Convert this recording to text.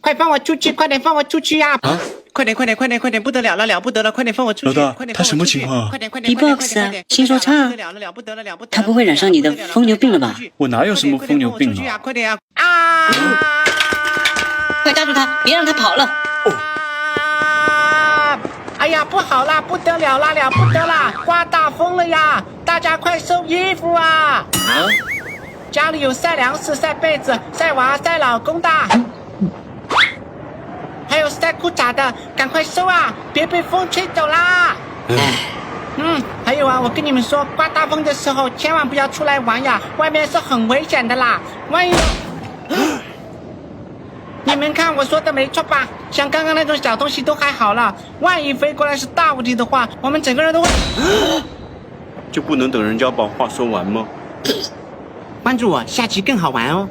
快放我出去！快点放我出去呀！啊！快点！不得了了，了不得了！快点放我出去！老大快点他什么情况啊快点！B-box 啊，心说差，了不得了！他不会染上你的疯牛病了吧？我哪有什么疯牛病啊！快点啊！快抓住他，别让他跑了！哎呀，不好啦，不得了啦，了不得啦！刮大风了呀！大家快收衣服啊！家里有晒粮食、晒被子、晒娃、晒老公的，还有晒裤衩的，赶快收啊！别被风吹走啦！还有啊，我跟你们说，刮大风的时候千万不要出来玩呀，外面是很危险的啦，万一你们看我说的没错吧？像刚刚那种小东西都还好了，万一飞过来是大物体的话，我们整个人都会……就不能等人家把话说完吗？关注我，下期更好玩哦。